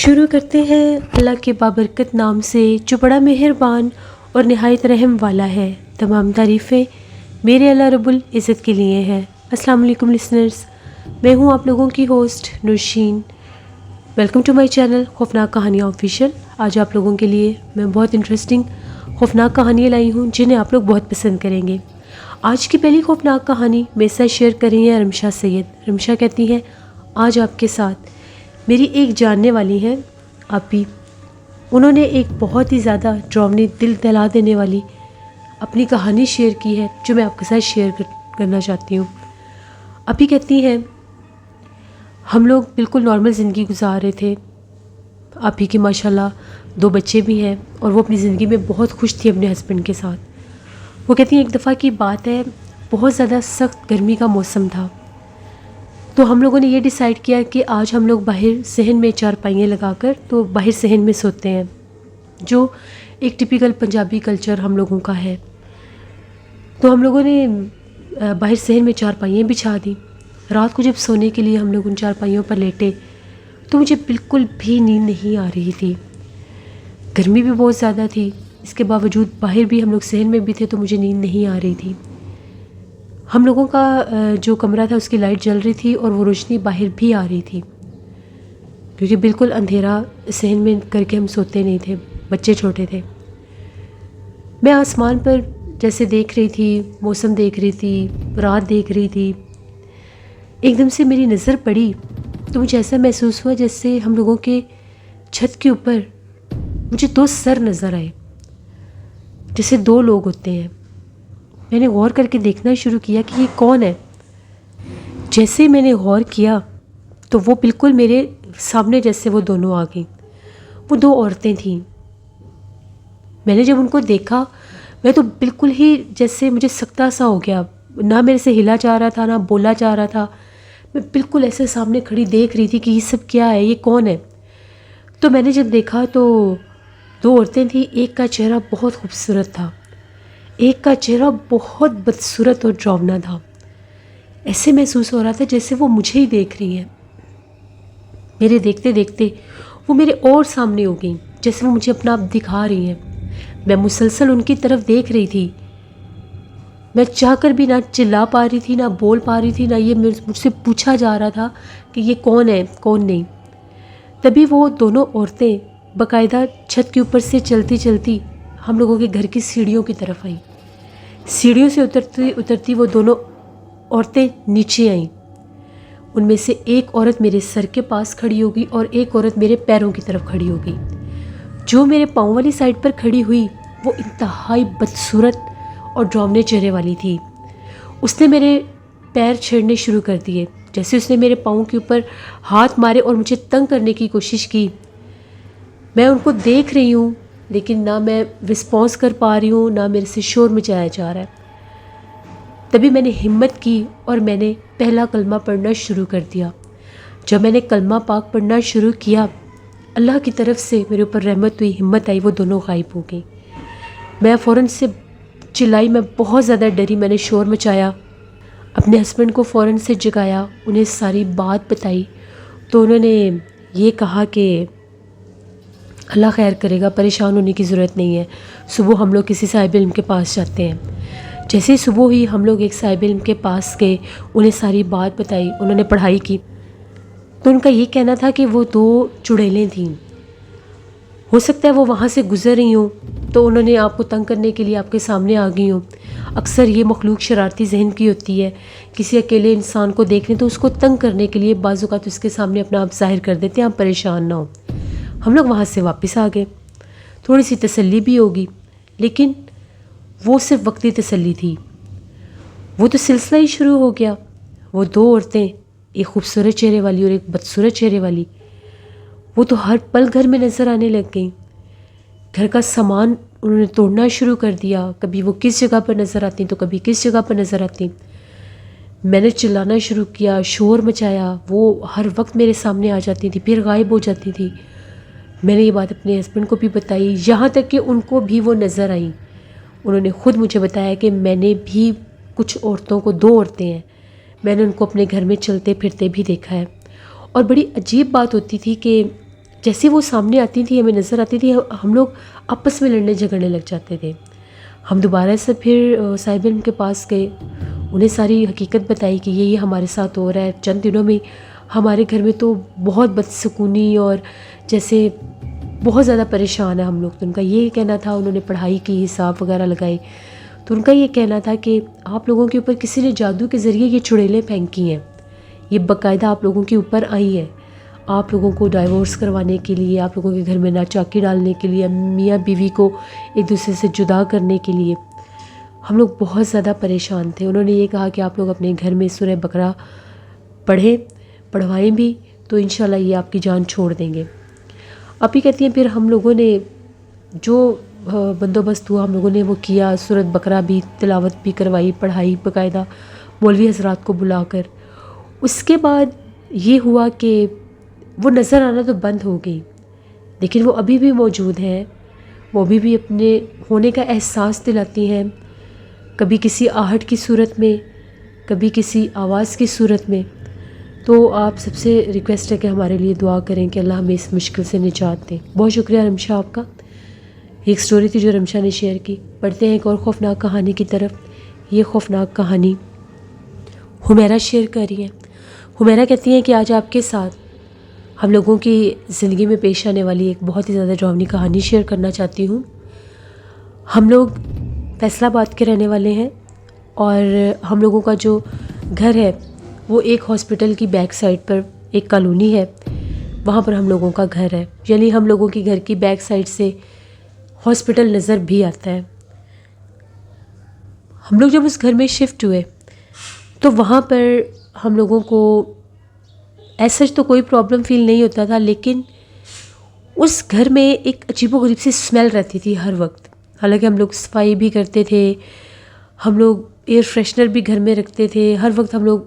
شروع کرتے ہیں اللہ کے بابرکت نام سے جو بڑا مہربان اور نہایت رحم والا ہے۔ تمام تعریفیں میرے اللہ رب العزت کے لیے ہیں۔ السلام علیکم لسنرز، میں ہوں آپ لوگوں کی host Nursheen. Welcome to my channel خوفناک کہانیاں آفیشیل۔ آج آپ لوگوں کے لیے میں بہت انٹرسٹنگ خوفناک کہانیاں لائی ہوں جنہیں آپ لوگ بہت پسند کریں گے۔ آج کی پہلی خوفناک کہانی میرے ساتھ شیئر کر رہی ہیں رمشا سید۔ رمشا کہتی ہیں آج آپ کے ساتھ میری ایک جاننے والی ہیں آپی، انہوں نے ایک بہت ہی زیادہ ڈراؤنی دل دہلا دینے والی اپنی کہانی شیئر کی ہے جو میں آپ کے ساتھ شیئر کرنا چاہتی ہوں۔ آپی کہتی ہیں ہم لوگ بالکل نارمل زندگی گزار رہے تھے۔ آپی کی ماشاءاللہ 2 بچے بھی ہیں اور وہ اپنی زندگی میں بہت خوش تھی اپنے ہسبینڈ کے ساتھ۔ وہ کہتی ہیں ایک دفعہ کی بات ہے، بہت زیادہ سخت گرمی کا موسم تھا، تو ہم لوگوں نے یہ ڈیسائیڈ کیا کہ آج ہم لوگ باہر صحن میں چارپائیاں لگا کر تو باہر صحن میں سوتے ہیں، جو ایک ٹپیکل پنجابی کلچر ہم لوگوں کا ہے۔ تو ہم لوگوں نے باہر صحن میں چارپائیاں بچھا دیں۔ رات کو جب سونے کے لیے ہم لوگ ان چارپائیوں پر لیٹے تو مجھے بالکل بھی نیند نہیں آ رہی تھی۔ گرمی بھی بہت زیادہ تھی، اس کے باوجود باہر بھی ہم لوگ صحن میں بھی تھے تو مجھے نیند نہیں آ رہی تھی۔ ہم لوگوں کا جو کمرہ تھا اس کی لائٹ جل رہی تھی اور وہ روشنی باہر بھی آ رہی تھی، کیونکہ بالکل اندھیرا صحن میں کر کے ہم سوتے نہیں تھے، بچے چھوٹے تھے۔ میں آسمان پر جیسے دیکھ رہی تھی، موسم دیکھ رہی تھی، رات دیکھ رہی تھی، ایک دم سے میری نظر پڑی تو مجھے ایسا محسوس ہوا جیسے ہم لوگوں کے چھت کے اوپر مجھے 2 سر نظر آئے، جیسے 2 لوگ ہوتے ہیں۔ میں نے غور کر کے دیکھنا شروع کیا کہ یہ کون ہے۔ جیسے میں نے غور کیا تو وہ بالکل میرے سامنے جیسے وہ دونوں آ گئیں۔ وہ 2 عورتیں تھیں۔ میں نے جب ان کو دیکھا میں تو بالکل ہی جیسے مجھے سکتہ سا ہو گیا، نہ میرے سے ہلا جا رہا تھا نہ بولا جا رہا تھا۔ میں بالکل ایسے سامنے کھڑی دیکھ رہی تھی کہ یہ سب کیا ہے، یہ کون ہے۔ تو میں نے جب دیکھا تو 2 عورتیں تھیں، ایک کا چہرہ بہت خوبصورت تھا، ایک کا چہرہ بہت بدصورت اور ڈراؤنا تھا۔ ایسے محسوس ہو رہا تھا جیسے وہ مجھے ہی دیکھ رہی ہیں۔ میرے دیکھتے دیکھتے وہ میرے اور سامنے ہو گئیں، جیسے وہ مجھے اپنا آپ دکھا رہی ہیں۔ میں مسلسل ان کی طرف دیکھ رہی تھی۔ میں چاہ کر بھی نہ چلا پا رہی تھی، نہ بول پا رہی تھی، نہ یہ مجھ سے پوچھا جا رہا تھا کہ یہ کون ہے کون نہیں۔ تبھی وہ دونوں عورتیں باقاعدہ چھت کے اوپر سے چلتی چلتی ہم لوگوں کے گھر کی سیڑھیوں کی طرف آئیں۔ سیڑھیوں سے اترتی اترتی وہ دونوں عورتیں نیچے آئیں۔ ان میں سے ایک عورت میرے سر کے پاس کھڑی ہو گئی اور ایک عورت میرے پیروں کی طرف کھڑی ہو گئی۔ جو میرے پاؤں والی سائڈ پر کھڑی ہوئی وہ انتہائی بدصورت اور ڈراؤنے چہرے والی تھی۔ اس نے میرے پیر چھیڑنے شروع کر دیے، جیسے اس نے میرے پاؤں کے اوپر ہاتھ مارے اور مجھے تنگ کرنے کی کوشش کی۔ میں ان کو دیکھ رہی ہوں لیکن نہ میں رسپانس کر پا رہی ہوں، نہ میرے سے شور مچایا جا رہا ہے۔ تبھی میں نے ہمت کی اور میں نے پہلا کلمہ پڑھنا شروع کر دیا۔ جب میں نے کلمہ پاک پڑھنا شروع کیا، اللہ کی طرف سے میرے اوپر رحمت ہوئی، ہمت آئی، وہ دونوں غائب ہو گئیں۔ میں فوراً سے چلائی، میں بہت زیادہ ڈری، میں نے شور مچایا، اپنے ہسبینڈ کو فوراً سے جگایا، انہیں ساری بات بتائی تو انہوں نے یہ کہا کہ اللہ خیر کرے گا، پریشان ہونے کی ضرورت نہیں ہے، صبح ہم لوگ کسی صاحب علم کے پاس جاتے ہیں۔ جیسے ہی صبح ہوئی ہم لوگ ایک صاحب علم کے پاس گئے، انہیں ساری بات بتائی، انہوں نے پڑھائی کی۔ تو ان کا یہ کہنا تھا کہ وہ 2 چڑیلیں تھیں، ہو سکتا ہے وہ وہاں سے گزر رہی ہوں تو انہوں نے آپ کو تنگ کرنے کے لیے آپ کے سامنے آ گئی ہوں۔ اکثر یہ مخلوق شرارتی ذہن کی ہوتی ہے، کسی اکیلے انسان کو دیکھ لیں تو اس کو تنگ کرنے کے لیے بعض اوقات اس کے سامنے اپنا آپ ظاہر کر دیتے ہیں، آپ پریشان نہ ہوں۔ ہم لوگ وہاں سے واپس آ گئے، تھوڑی سی تسلی بھی ہوگی، لیکن وہ صرف وقتی تسلی تھی۔ وہ تو سلسلہ ہی شروع ہو گیا۔ وہ 2 عورتیں، ایک خوبصورت چہرے والی اور ایک بدصورت چہرے والی، وہ تو ہر پل گھر میں نظر آنے لگ گئیں۔ گھر کا سامان انہوں نے توڑنا شروع کر دیا، کبھی وہ کس جگہ پر نظر آتی تو کبھی کس جگہ پر نظر آتی۔ میں نے چلانا شروع کیا، شور مچایا، وہ ہر وقت میرے سامنے آ جاتی تھی پھر غائب ہو جاتی تھی۔ میں نے یہ بات اپنے ہسبینڈ کو بھی بتائی، یہاں تک کہ ان کو بھی وہ نظر آئیں۔ انہوں نے خود مجھے بتایا کہ میں نے بھی کچھ عورتوں کو، 2 عورتیں ہیں، میں نے ان کو اپنے گھر میں چلتے پھرتے بھی دیکھا ہے۔ اور بڑی عجیب بات ہوتی تھی کہ جیسے وہ سامنے آتی تھی ہمیں نظر آتی تھی ہم لوگ آپس میں لڑنے جھگڑنے لگ جاتے تھے. ہم دوبارہ سے پھر صاحب علم کے پاس گئے, انہیں ساری حقیقت بتائی کہ یہ ہمارے ساتھ ہو رہا ہے. چند دنوں میں ہمارے گھر میں تو بہت بدسکونی اور جیسے بہت زیادہ پریشان ہے ہم لوگ. تو ان کا یہ کہنا تھا, انہوں نے پڑھائی کی, حساب وغیرہ لگائی, تو ان کا یہ کہنا تھا کہ آپ لوگوں کے اوپر کسی نے جادو کے ذریعے یہ چڑیلیں پھینکی ہیں, یہ باقاعدہ آپ لوگوں کے اوپر آئی ہیں, آپ لوگوں کو ڈائیورس کروانے کے لیے, آپ لوگوں کے گھر میں ناچاکی ڈالنے کے لیے, میاں بیوی کو ایک دوسرے سے جدا کرنے کے لیے. ہم لوگ بہت زیادہ پریشان تھے. انہوں نے یہ کہا کہ آپ لوگ اپنے گھر میں سورہ بقرہ پڑھوائیں بھی تو انشاءاللہ یہ آپ کی جان چھوڑ دیں گے. آپ ہی کہتی ہیں پھر ہم لوگوں نے جو بندوبست ہوا ہم لوگوں نے وہ کیا, سورۃ بقرہ بھی تلاوت بھی کروائی, پڑھائی باقاعدہ مولوی حضرات کو بلا کر. اس کے بعد یہ ہوا کہ وہ نظر آنا تو بند ہو گئی, لیکن وہ ابھی بھی موجود ہیں, وہ ابھی بھی اپنے ہونے کا احساس دلاتی ہیں, کبھی کسی آہٹ کی صورت میں, کبھی کسی آواز کی صورت میں. تو آپ سب سے ریکویسٹ ہے کہ ہمارے لیے دعا کریں کہ اللہ ہمیں اس مشکل سے نجات دیں. بہت شکریہ رمشا آپ کا. ایک سٹوری تھی جو رمشا نے شیئر کی. پڑھتے ہیں ایک اور خوفناک کہانی کی طرف. یہ خوفناک کہانی حمیرہ شیئر کر رہی ہیں. حمیرہ کہتی ہیں کہ آج آپ کے ساتھ ہم لوگوں کی زندگی میں پیش آنے والی ایک بہت ہی زیادہ ڈراؤنی کہانی شیئر کرنا چاہتی ہوں. ہم لوگ فیصل آباد کے رہنے والے ہیں اور ہم لوگوں کا جو گھر ہے وہ ایک ہاسپٹل کی بیک سائڈ پر ایک کالونی ہے, وہاں پر ہم لوگوں کا گھر ہے. یعنی ہم لوگوں کی گھر کی بیک سائڈ سے ہاسپٹل نظر بھی آتا ہے. ہم لوگ جب اس گھر میں شفٹ ہوئے تو وہاں پر ہم لوگوں کو ایسا تو کوئی پرابلم فیل نہیں ہوتا تھا, لیکن اس گھر میں ایک عجیب و غریب سی اسمیل رہتی تھی ہر وقت. حالانکہ ہم لوگ صفائی بھی کرتے تھے, ہم لوگ ایئر فریشنر بھی گھر میں رکھتے تھے, ہر وقت ہم لوگ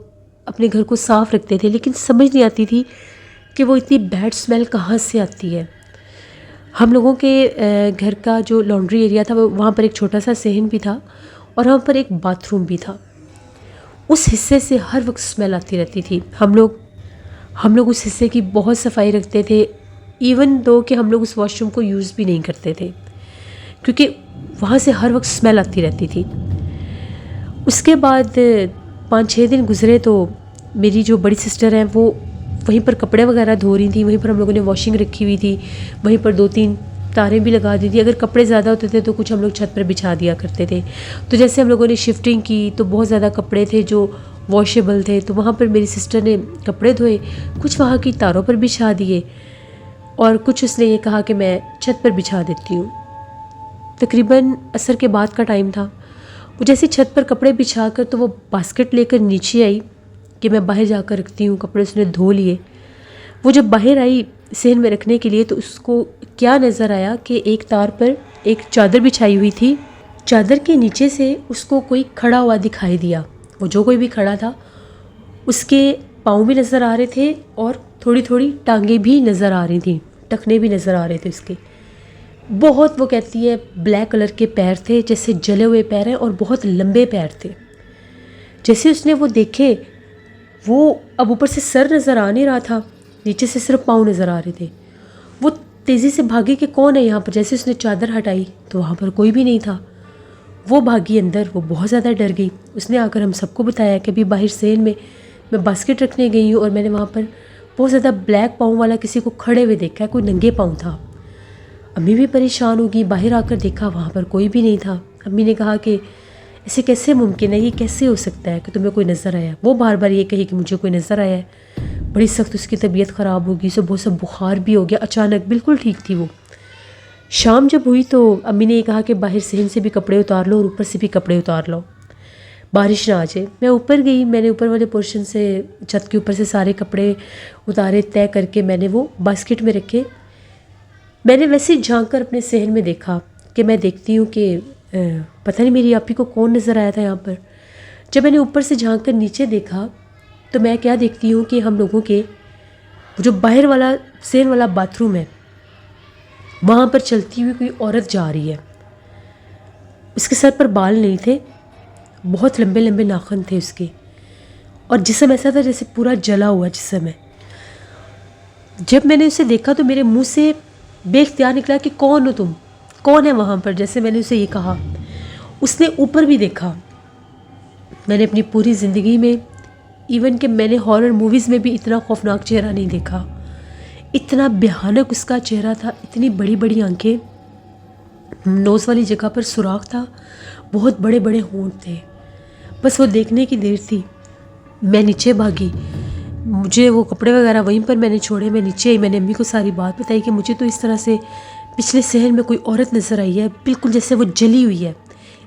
اپنے گھر کو صاف رکھتے تھے, لیکن سمجھ نہیں آتی تھی کہ وہ اتنی بیڈ اسمیل کہاں سے آتی ہے. ہم لوگوں کے گھر کا جو لانڈری ایریا تھا وہاں پر ایک چھوٹا سا صحن بھی تھا اور وہاں پر ایک باتھ روم بھی تھا. اس حصے سے ہر وقت اسمیل آتی رہتی تھی. ہم لوگ اس حصے کی بہت صفائی رکھتے تھے, ایون دو کہ ہم لوگ اس واش روم کو یوز بھی نہیں کرتے تھے کیونکہ وہاں سے ہر وقت اسمیل آتی رہتی تھی. اس کے بعد 5-6 دن گزرے تو میری جو بڑی سسٹر ہیں وہ وہیں پر کپڑے وغیرہ دھو رہی تھیں, وہیں پر ہم لوگوں نے واشنگ رکھی ہوئی تھی, وہیں پر 2-3 تاریں بھی لگا دی تھی. اگر کپڑے زیادہ ہوتے تھے تو کچھ ہم لوگ چھت پر بچھا دیا کرتے تھے. تو جیسے ہم لوگوں نے شفٹنگ کی تو بہت زیادہ کپڑے تھے جو واشیبل تھے, تو وہاں پر میری سسٹر نے کپڑے دھوئے, کچھ وہاں کی تاروں پر بچھا دیے اور کچھ اس نے یہ کہا کہ میں چھت پر بچھا دیتی ہوں. تقریباً عصر کے بعد کا ٹائم تھا. وہ جیسے چھت پر کپڑے بچھا کر تو وہ باسکٹ لے کر نیچے آئی کہ میں باہر جا کر رکھتی ہوں, کپڑے اس نے دھو لیے. وہ جب باہر آئی صحن میں رکھنے کے لیے تو اس کو کیا نظر آیا کہ ایک تار پر ایک چادر بچھائی ہوئی تھی, چادر کے نیچے سے اس کو کوئی کھڑا ہوا دکھائی دیا. وہ جو کوئی بھی کھڑا تھا اس کے پاؤں بھی نظر آ رہے تھے اور تھوڑی تھوڑی ٹانگیں بھی نظر آ رہی تھیں, ٹخنے بھی نظر آ رہے تھے اس کے. بہت وہ کہتی ہے بلیک کلر کے پیر تھے, جیسے جلے ہوئے پیر ہیں, اور بہت لمبے پیر تھے. جیسے اس نے وہ دیکھے, وہ اب اوپر سے سر نظر آ نہیں رہا تھا, نیچے سے صرف پاؤں نظر آ رہے تھے. وہ تیزی سے بھاگی کہ کون ہے یہاں پر. جیسے اس نے چادر ہٹائی تو وہاں پر کوئی بھی نہیں تھا. وہ بھاگی اندر, وہ بہت زیادہ ڈر گئی. اس نے آ کر ہم سب کو بتایا کہ ابھی باہر صحن میں باسکٹ رکھنے گئی ہوں اور میں نے وہاں پر بہت زیادہ بلیک پاؤں والا کسی کو کھڑے ہوئے دیکھا ہے, کوئی ننگے پاؤں تھا. امی بھی پریشان ہوگی, باہر آ کر دیکھا وہاں پر کوئی بھی نہیں تھا. امی نے کہا کہ اسے کیسے ممکن ہے, یہ کیسے ہو سکتا ہے کہ تمہیں کوئی نظر آیا. وہ بار بار یہ کہی کہ مجھے کوئی نظر آیا ہے. بڑی سخت اس کی طبیعت خراب ہوگی, اسے بہت سا بخار بھی ہو گیا اچانک, بالکل ٹھیک تھی وہ. شام جب ہوئی تو امی نے یہ کہا کہ باہر صحن سے بھی کپڑے اتار لو اور اوپر سے بھی کپڑے اتار لو, بارش نہ آ جائے. میں اوپر گئی, میں نے اوپر والے پورشن سے چھت کے اوپر سے سارے کپڑے اتارے, طے کر کے میں نے وہ باسکٹ میں رکھے. میں نے ویسے جھانک کر اپنے صحن میں دیکھا کہ میں دیکھتی ہوں کہ پتہ نہیں میری آپی کو کون نظر آیا تھا یہاں پر. جب میں نے اوپر سے جھانک کر نیچے دیکھا تو میں کیا دیکھتی ہوں کہ ہم لوگوں کے جو باہر والا صحن والا باتھ روم ہے وہاں پر چلتی ہوئی کوئی عورت جا رہی ہے. اس کے سر پر بال نہیں تھے, بہت لمبے لمبے ناخن تھے اس کے, اور جسم ایسا تھا جیسے پورا جلا ہوا جسم ہے. جب میں نے اسے دیکھا تو میرے منہ سے بے اختیار نکلا کہ کون ہو تم، کون ہے وہاں پر، جیسے میں نے اسے یہ کہا۔ اس نے اوپر بھی دیکھا۔ میں نے اپنی پوری زندگی میں، ایون کہ میں نے ہارر موویز میں بھی اتنا خوفناک چہرہ نہیں دیکھا۔ اتنا بھیانک اس کا چہرہ تھا، اتنی بڑی بڑی آنکھیں، نوز والی جگہ پر سوراخ تھا، بہت بڑے بڑے ہونٹ تھے۔ بس وہ دیکھنے کی دیر تھی، میں نیچے بھاگی۔ مجھے وہ کپڑے وغیرہ وہیں پر میں نے چھوڑے، میں نیچے آئی، میں نے امی کو ساری بات بتائی کہ مجھے تو اس طرح سے پچھلے صحن میں کوئی عورت نظر آئی ہے، بالکل جیسے وہ جلی ہوئی ہے،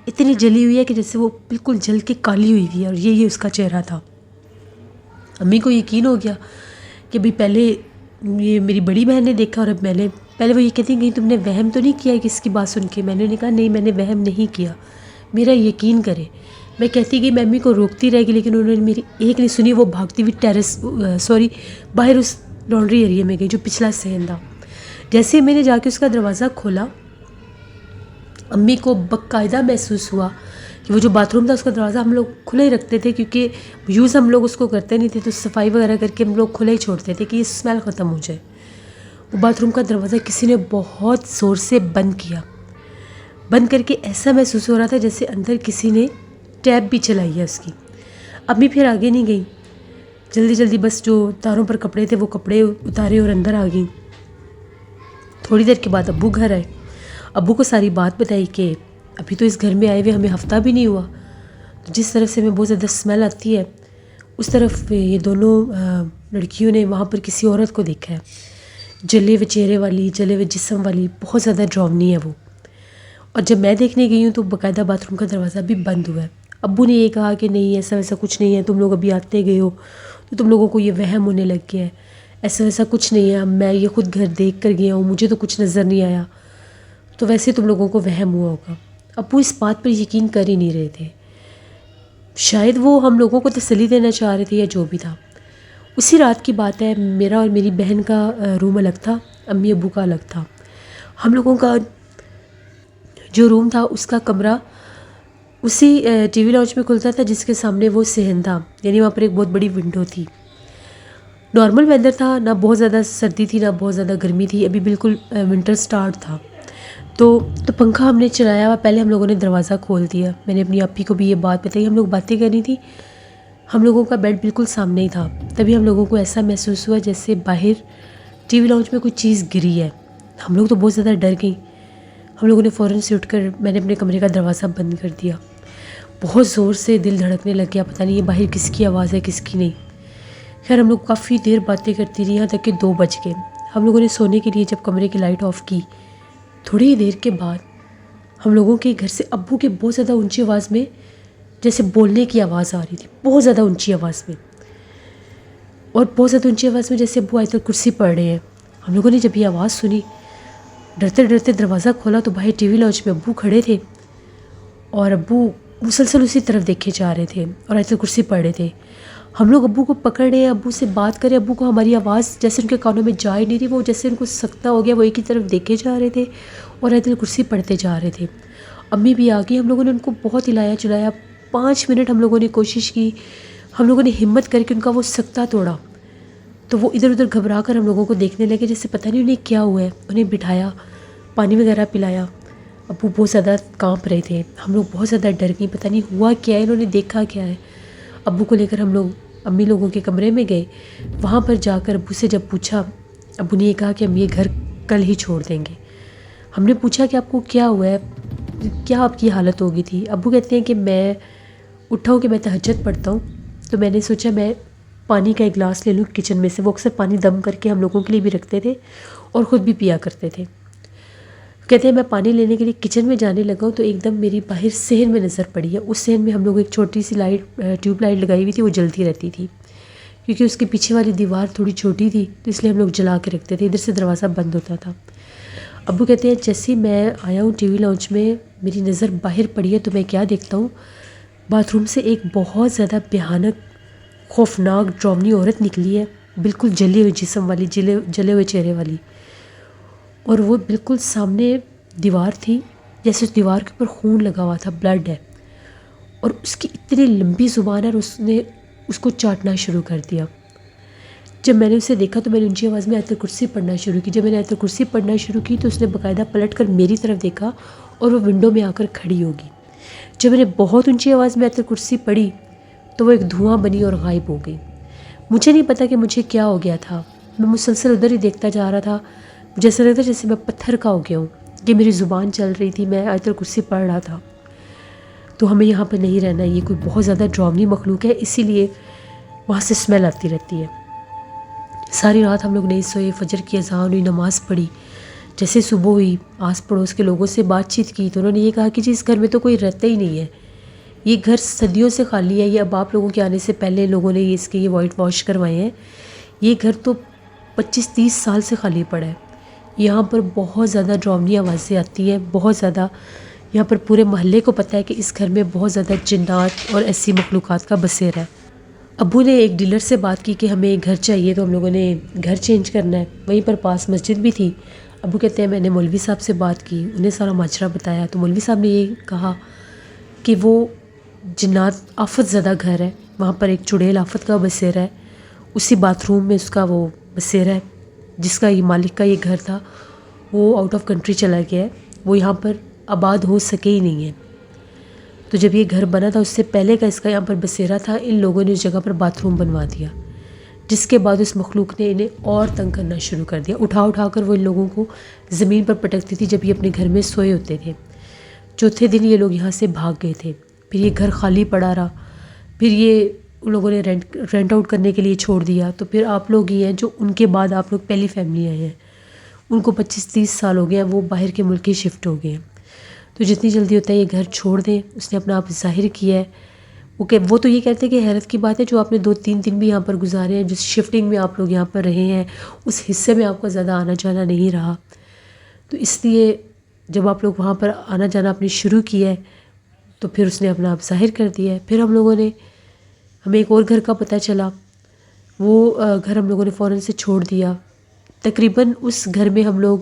اتنی جلی ہوئی ہے کہ جیسے وہ بالکل جل کے کالی ہوئی ہوئی ہے، اور یہ اس کا چہرہ تھا۔ امی کو یقین ہو گیا کہ بھی پہلے یہ میری بڑی بہن نے دیکھا، اور اب میں نے، پہلے وہ یہ کہتی ہیں کہ تم نے وہم تو نہیں کیا کس کی بات سن کے؟ میں نے کہا نہیں، میں نے وہم نہیں کیا، میرا یقین کرے۔ میں کہتی گئی، میں امی کو روکتی رہ گئی، لیکن انہوں نے میری ایک نہیں سنی۔ وہ بھاگتی ہوئی باہر اس لانڈری ایریا میں گئی جو پچھلا صحن تھا۔ جیسے میں نے جا کے اس کا دروازہ کھولا، امی کو باقاعدہ محسوس ہوا کہ وہ جو باتھ روم تھا اس کا دروازہ ہم لوگ کھلا ہی رکھتے تھے، کیونکہ یوز ہم لوگ اس کو کرتے نہیں تھے، تو صفائی وغیرہ کر کے ہم لوگ کھلا ہی چھوڑتے تھے کہ یہ اسمیل ختم ہو جائے۔ وہ باتھ روم کا دروازہ کسی نے بہت زور سے بند کیا، بند کر کے ایسا محسوس ہو رہا تھا جیسے اندر کسی نے ٹیپ بھی چلائی ہے اس کی۔ امی پھر آگے نہیں گئی، جلدی جلدی بس جو تاروں پر کپڑے تھے وہ کپڑے اتارے اور اندر آ گئیں۔ تھوڑی دیر کے بعد ابو گھر آئے، ابو کو ساری بات بتائی کہ ابھی تو اس گھر میں آئے ہوئے ہمیں ہفتہ بھی نہیں ہوا، جس طرف سے ہمیں بہت زیادہ اسمیل آتی ہے اس طرف یہ دونوں لڑکیوں نے وہاں پر کسی عورت کو دیکھا ہے، جلے ہوئے چہرے والی، جلے ہوئے جسم والی، بہت زیادہ ڈراؤنی ہے وہ۔ اور جب میں دیکھنے گئی ہوں تو باقاعدہ باتھ روم کا دروازہ بھی بند ہوا ہے۔ ابو نے یہ کہا کہ نہیں، ایسا ویسا کچھ نہیں ہے، تم لوگ ابھی آتے گئے ہو تو تم لوگوں کو یہ وہم ہونے لگ گیا ہے، ایسا ویسا کچھ نہیں ہے، میں یہ خود گھر دیکھ کر گیا ہوں، مجھے تو کچھ نظر نہیں آیا، تو ویسے تم لوگوں کو وہم ہوا ہوگا۔ ابو اس بات پر یقین کر ہی نہیں رہے تھے، شاید وہ ہم لوگوں کو تسلی دینا چاہ رہے تھے یا جو بھی تھا۔ اسی رات کی بات ہے، میرا اور میری بہن کا روم الگ تھا، امی ابو کا الگ تھا۔ ہم لوگوں کا جو روم تھا اس کا کمرہ اسی ٹی وی لاؤنج میں کھلتا تھا جس کے سامنے وہ صحن تھا، یعنی وہاں پر ایک بہت بڑی ونڈو تھی۔ نارمل ویدر تھا، نہ بہت زیادہ سردی تھی نہ بہت زیادہ گرمی تھی، ابھی بالکل ونٹر سٹارٹ تھا۔ تو پنکھا ہم نے چلایا ہوا، پہلے ہم لوگوں نے دروازہ کھول دیا، میں نے اپنی اپی کو بھی یہ بات بتائی، ہم لوگ باتیں کرنی تھی، ہم لوگوں کا بیڈ بالکل سامنے ہی تھا، تبھی ہم لوگوں کو ایسا محسوس ہوا جیسے باہر ٹی وی لاؤنج میں کوئی چیز گری ہے۔ ہم لوگ تو بہت زیادہ ڈر گئیں، ہم لوگوں نے فوراً سے اٹھ کر میں نے اپنے کمرے کا دروازہ بند کر دیا۔ بہت زور سے دل دھڑکنے لگ گیا، پتہ نہیں یہ باہر کس کی آواز ہے کس کی نہیں۔ خیر ہم لوگ کافی دیر باتیں کرتی رہی، یہاں تک کہ 2 بج گئے۔ ہم لوگوں نے سونے کے لیے جب کمرے کی لائٹ آف کی، تھوڑی ہی دیر کے بعد ہم لوگوں کے گھر سے ابو کے بہت زیادہ اونچی آواز میں جیسے بولنے کی آواز آ رہی تھی، بہت زیادہ اونچی آواز میں، اور بہت زیادہ اونچی آواز میں جیسے ابو آیت الکرسی پڑھ رہے ہیں۔ ہم لوگوں نے جب یہ آواز سنی، ڈرتے ڈرتے دروازہ کھولا تو باہر ٹی وی لاؤنج میں ابو کھڑے تھے، اور ابو مسلسل اسی طرف دیکھے جا رہے تھے اور آیت الکرسی پڑھ رہے تھے۔ ہم لوگ ابو کو پکڑ رہے ہیں، ابو سے بات کریں، ابو کو ہماری آواز جیسے ان کے کانوں میں جا ہی نہیں رہی، وہ جیسے ان کو سکتہ ہو گیا، وہ ایک ہی طرف دیکھے جا رہے تھے اور آیت الکرسی پڑھتے جا رہے تھے۔ امی بھی آ گئی، ہم لوگوں نے ان کو بہت ہلایا چلایا، 5 منٹ ہم لوگوں نے کوشش کی، ہم لوگوں نے ہمت کر کے ان کا وہ سکتہ توڑا، تو وہ ادھر ادھر گھبرا کر ہم لوگوں کو دیکھنے لگے جیسے پتہ نہیں انہیں کیا ہوا ہے۔ انہیں بٹھایا، پانی وغیرہ پلایا، ابو بہت زیادہ کانپ رہے تھے، ہم لوگ بہت زیادہ ڈر گئیں، پتہ نہیں ہوا کیا ہے، انہوں نے دیکھا کیا ہے۔ ابو کو لے کر ہم لوگ امی لوگوں کے کمرے میں گئے، وہاں پر جا کر ابو سے جب پوچھا، ابو نے یہ کہا کہ ہم یہ گھر کل ہی چھوڑ دیں گے۔ ہم نے پوچھا کہ آپ کو کیا ہوا ہے، کیا آپ کی حالت ہو گئی تھی؟ ابو کہتے ہیں کہ میں اٹھا ہوں کہ میں تہجد پڑھتا ہوں، تو میں نے سوچا میں پانی کا ایک گلاس لے لوں کچن میں سے، وہ اکثر پانی دم کر کے ہم لوگوں کے لیے بھی رکھتے تھے اور خود بھی پیا کرتے تھے۔ کہتے ہیں میں پانی لینے کے لیے کچن میں جانے لگا ہوں تو ایک دم میری باہر صحن میں نظر پڑی ہے۔ اس صحن میں ہم لوگ ایک چھوٹی سی لائٹ، ٹیوب لائٹ لگائی ہوئی تھی، وہ جلتی رہتی تھی کیونکہ اس کے پیچھے والی دیوار تھوڑی چھوٹی تھی، تو اس لیے ہم لوگ جلا کے رکھتے تھے، ادھر سے دروازہ بند ہوتا تھا۔ ابو کہتے ہیں جیسے ہی میں آیا ہوں ٹی وی لاؤنج میں، میری نظر باہر پڑی ہے تو میں کیا دیکھتا ہوں، باتھ روم سے ایک بہت زیادہ بھیانک خوفناک ڈراؤنی عورت نکلی ہے، بالکل جلی ہوئی جسم والی، جلے ہوئے چہرے والی، اور وہ بالکل سامنے دیوار تھی، جیسے اس دیوار کے اوپر خون لگا ہوا تھا، بلڈ ہے، اور اس کی اتنی لمبی زبان ہے اور اس نے اس کو چاٹنا شروع کر دیا۔ جب میں نے اسے دیکھا تو میں نے اونچی آواز میں آیت الکرسی پڑھنا شروع کی. جب میں نے آیت الکرسی پڑھنا شروع کی تو اس نے باقاعدہ پلٹ کر میری طرف دیکھا اور وہ ونڈو میں آ کر کھڑی ہوگی. جب میں نے بہت اونچی آواز میں آیت الکرسی پڑھی تو وہ ایک دھواں بنی اور غائب ہو گئی. مجھے نہیں پتا کہ مجھے کیا ہو گیا تھا. میں مسلسل ادھر ہی دیکھتا جا رہا تھا. جیسا لگتا جیسے میں پتھر کا ہو گیا ہوں کہ میری زبان چل رہی تھی. میں آیت الکرسی پڑھ رہا تھا. تو ہمیں یہاں پر نہیں رہنا, یہ کوئی بہت زیادہ ڈراؤنی مخلوق ہے, اسی لیے وہاں سے اسمیل آتی رہتی ہے. ساری رات ہم لوگ نہیں سوئے. فجر کی اذان ہوئی, نماز پڑھی. جیسے صبح ہوئی آس پڑوس کے لوگوں سے بات چیت کی تو انہوں نے یہ کہا کہ جی اس گھر میں تو کوئی رہتا ہی نہیں ہے, یہ گھر صدیوں سے خالی ہے. یہ اب آپ لوگوں کے آنے سے پہلے لوگوں نے اس کے یہ وائٹ واش کروائے ہیں. یہ گھر تو 25-30 سال سے خالی پڑا ہے. یہاں پر بہت زیادہ ڈراؤنی آوازیں آتی ہیں, بہت زیادہ. یہاں پر پورے محلے کو پتہ ہے کہ اس گھر میں بہت زیادہ جنات اور ایسی مخلوقات کا بسیرا ہے. ابو نے ایک ڈیلر سے بات کی کہ ہمیں ایک گھر چاہیے, تو ہم لوگوں نے گھر چینج کرنا ہے. وہیں پر پاس مسجد بھی تھی. ابو کہتے ہیں میں نے مولوی صاحب سے بات کی, انہیں سارا ماجرا بتایا. تو مولوی صاحب نے یہ کہا کہ وہ جنات آفت زدہ گھر ہے, وہاں پر ایک چڑیل آفت کا بسیرا ہے. اسی باتھ روم میں اس کا وہ بسیرا ہے. جس کا یہ مالک کا یہ گھر تھا وہ آؤٹ آف کنٹری چلا گیا ہے, وہ یہاں پر آباد ہو سکے ہی نہیں ہے. تو جب یہ گھر بنا تھا اس سے پہلے کا اس کا یہاں پر بسیرا تھا. ان لوگوں نے اس جگہ پر باتھ روم بنوا دیا, جس کے بعد اس مخلوق نے انہیں اور تنگ کرنا شروع کر دیا. اٹھا کر وہ ان لوگوں کو زمین پر پٹکتی تھی جب یہ اپنے گھر میں سوئے ہوتے تھے. چوتھے دن یہ لوگ یہاں سے بھاگ گئے تھے. پھر یہ گھر خالی پڑا رہا. پھر یہ ان لوگوں نے رینٹ آؤٹ کرنے کے لیے چھوڑ دیا. تو پھر آپ لوگ ہی ہیں جو ان کے بعد آپ لوگ پہلی فیملی آئے ہیں, ان کو 25-30 سال ہو گئے ہیں, وہ باہر کے ملک ہی شفٹ ہو گئے ہیں. تو جتنی جلدی ہوتا ہے یہ گھر چھوڑ دیں. اس نے اپنا آپ ظاہر کیا ہے. وہ تو یہ کہتے ہیں کہ حیرت کی بات ہے جو آپ نے 2-3 دن بھی یہاں پر گزارے ہیں, جس شفٹنگ میں آپ لوگ یہاں پر رہے ہیں اس حصے میں آپ کا زیادہ آنا جانا نہیں رہا. تو اس لیے جب آپ لوگ وہاں پر آنا جانا اپنی شروع کیا ہے تو پھر اس نے اپنا آپ ظاہر کر دیا ہے. پھر ہمیں ایک اور گھر کا پتہ چلا. وہ گھر ہم لوگوں نے فوراً سے چھوڑ دیا. تقریباً اس گھر میں ہم لوگ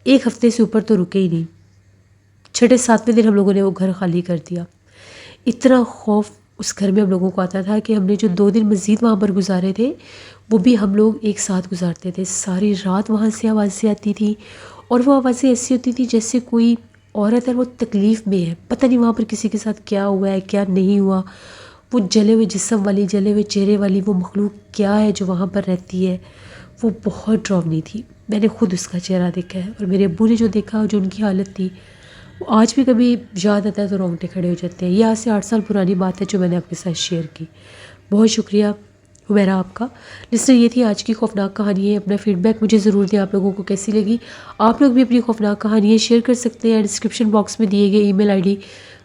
1 ہفتے سے اوپر تو رکے ہی نہیں. 6-7ویں دن ہم لوگوں نے وہ گھر خالی کر دیا. اتنا خوف اس گھر میں ہم لوگوں کو آتا تھا کہ ہم نے جو 2 دن مزید وہاں پر گزارے تھے وہ بھی ہم لوگ ایک ساتھ گزارتے تھے. ساری رات وہاں سے آوازیں آتی تھیں, اور وہ آوازیں ایسی ہوتی تھیں جیسے کوئی عورت ہے وہ تکلیف میں ہے, پتہ نہیں وہاں پر کسی کے ساتھ کیا ہوا ہے کیا نہیں ہوا. وہ جلے ہوئے جسم والی, جلے ہوئے چہرے والی وہ مخلوق کیا ہے جو وہاں پر رہتی ہے, وہ بہت ڈراؤنی تھی. میں نے خود اس کا چہرہ دیکھا ہے, اور میرے ابو نے جو دیکھا, جو ان کی حالت تھی, وہ آج بھی کبھی یاد آتا ہے تو رونگٹے کھڑے ہو جاتے ہیں. یہ آج سے 8 سال پرانی بات ہے جو میں نے آپ کے ساتھ شیئر کی. بہت شکریہ حمیرہ آپ کا. لسنر, یہ تھی آج کی خوفناک کہانی ہے. اپنا فیڈ بیک مجھے ضرور دیں آپ لوگوں کو کیسی لگی. آپ لوگ بھی اپنی خوفناک کہانیاں شیئر کر سکتے ہیں ڈسکرپشن باکس میں دیے گئے ای میل آئی ڈی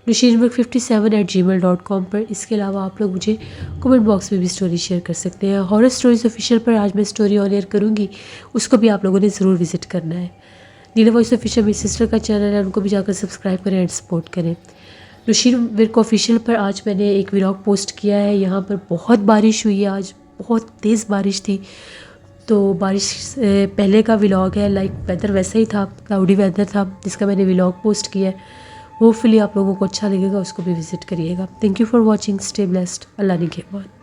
nushinwork57@gmail.com پر. اس کے علاوہ آپ لوگ مجھے کمنٹ باکس میں بھی سٹوری شیئر کر سکتے ہیں. ہارر سٹوریز آفیشیل پر آج میں سٹوری آن ایئر کروں گی, اس کو بھی آپ لوگوں نے ضرور وزٹ کرنا ہے. نیلا وائس آفیشیل میری سسٹر کا چینل ہے, ان کو بھی جا کر سبسکرائب کریں اینڈ سپورٹ کریں. نشین ورک آفیشیل پر آج میں نے ایک ولاگ پوسٹ کیا ہے. یہاں پر بہت بارش ہوئی ہے, آج بہت تیز بارش تھی. تو بارش سے پہلے کا ولاگ ہے, لائک ویدر ویسا ہی تھا, کلاؤڈی ویدر تھا, جس کا میں نے ولاگ پوسٹ کیا ہے. ہوپ فلی آپ لوگوں کو اچھا لگے گا, اس کو بھی وزٹ کریے گا. Thank you for watching. Stay blessed. اللہ نگہبان.